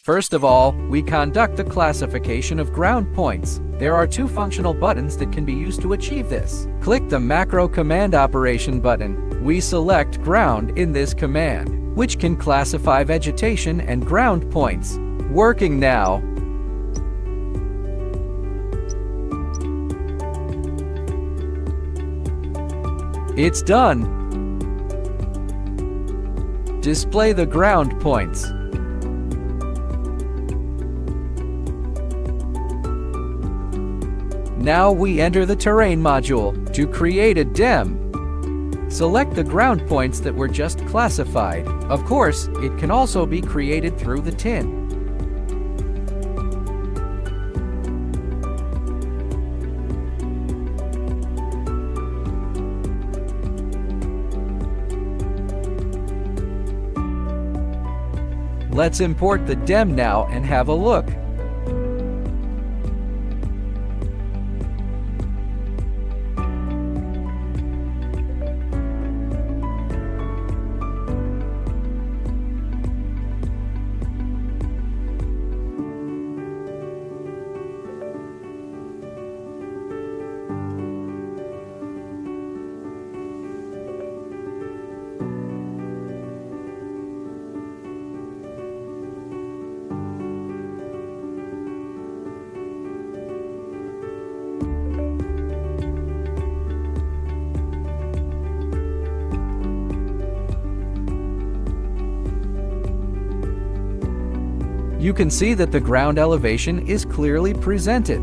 First of all, we conduct the classification of ground points. There are two functional buttons that can be used to achieve this. Click the Macro Command Operation button. We select Ground in this command, which can classify vegetation and ground points. Working now. It's done. Display the ground points. Now we enter the terrain module to create a DEM. Select the ground points that were just classified. Of course, it can also be created through the tin. Let's import the DEM now and have a look. You can see that the ground elevation is clearly presented.